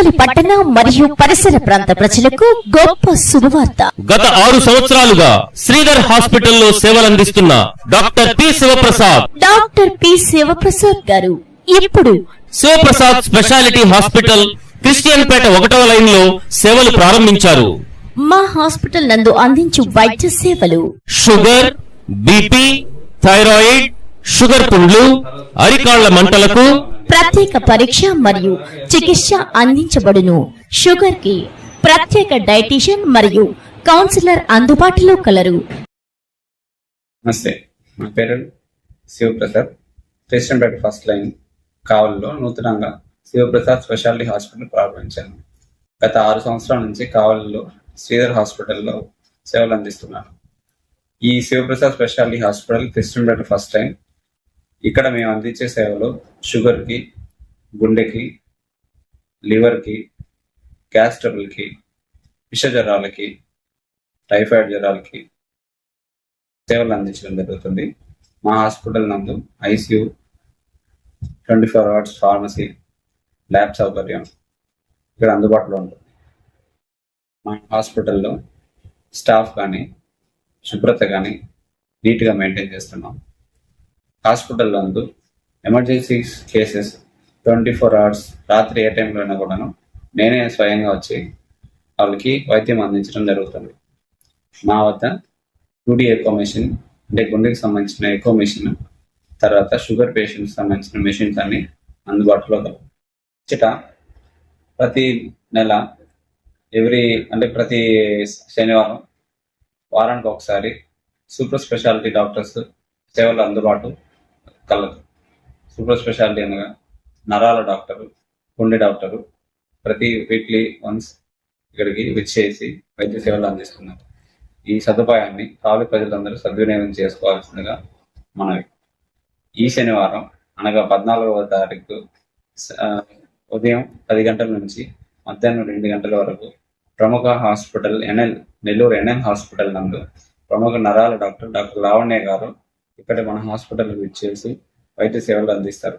అనకాపల్లి పట్టణ మరియు పరిసర ప్రాంత ప్రజలకు గొప్ప శుభవార్త. గత 6 సంవత్సరాలుగా శ్రీధర్ హాస్పిటల్లో సేవలందిస్తున్న డాక్టర్ పి శివప్రసాద్ గారు ఇప్పుడు శివప్రసాద్ స్పెషాలిటీ హాస్పిటల్ క్రిస్టియన్పేట 1వ లైన్ లో సేవలు ప్రారంభించారు. మా హాస్పిటల్ నందు అందించు వైద్య సేవలు షుగర్, బీపీ, థైరాయిడ్, షుగర్ పుండ్లు, అరికాళ్ల మంటలకు ప్రత్యేక పరీక్ష మరియు చికిత్స అందించబడును. షుగర్ కి ప్రత్యేక డైటీషియన్ మరియు కౌన్సిలర్ అందుబాటులో కలరు. నమస్తే, నా పేరు శివప్రసాద్. క్రిస్టియన్పేట 1st లైన్ కావలిలో నూతనంగా శివప్రసాద్ స్పెషాలిటీ హాస్పిటల్ ప్రారంభించాను. గత 6 సంవత్సరాల నుంచి కావలిలో శ్రీధర్ హాస్పిటల్లో సేవలు అందిస్తున్నాను. ఈ Shivaprasad speciality hospital Christianpet 1st line. ఇక్కడ మేము అందించే సేవలు షుగర్కి, గుండెకి, లివర్కి, గ్యాస్ ట్రబుల్కి, విష జ్వరాలకి, టైఫాయిడ్ జ్వరాలకి సేవలు అందించడం జరుగుతుంది. మా హాస్పిటల్ నందు ఐసీయూ, 24 అవర్స్ ఫార్మసీ, ల్యాబ్ సౌకర్యం ఇక్కడ అందుబాటులో ఉంటుంది. మా హాస్పిటల్లో స్టాఫ్ కానీ శుభ్రత కానీ నీట్గా మెయింటైన్ చేస్తున్నాం. హాస్పిటల్ నందు ఎమర్జెన్సీ కేసెస్ 24 అవర్స్ రాత్రి ఏ టైంలో అయినా కూడాను నేనే స్వయంగా వచ్చి వాళ్ళకి వైద్యం అందించడం జరుగుతుంది. మా వద్ద 2D ఎకో మెషిన్, అంటే గుండెకి సంబంధించిన ఎకో మెషిన్, తర్వాత షుగర్ పేషెంట్కి సంబంధించిన మెషిన్స్ అన్ని అందుబాటులో కలవు. ప్రతి నెల ప్రతి శనివారం వారానికి ఒకసారి సూపర్ స్పెషాలిటీ డాక్టర్స్ సేవలు అందుబాటు కలదు. సూపర్ స్పెషాలిటీ అనగా నరాల డాక్టరు, గుండె డాక్టరు ప్రతి వీక్లీ వన్స్ ఇక్కడికి విచ్చేసి వైద్య సేవలు అందిస్తున్నారు. ఈ సదుపాయాన్ని కావలి ప్రజలందరూ సద్వినియోగం చేసుకోవాల్సిందిగా మనవి. ఈ శనివారం అనగా 14వ తారీఖు ఉదయం 10 గంటల నుంచి మధ్యాహ్నం 2 గంటల వరకు ప్రముఖ హాస్పిటల్ నెల్లూరు ఎన్ఎల్ హాస్పిటల్ నందు ప్రముఖ నరాల డాక్టర్ లావణ్య గారు ఇక్కడ మన హాస్పిటల్ విచ్చేసి వైద్య సేవలు అందిస్తారు.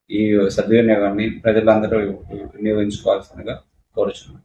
ఈ సద్వినియోగాన్ని ప్రజలందరూ వినియోగించుకోవాల్సిందిగా కోరుచున్నాను.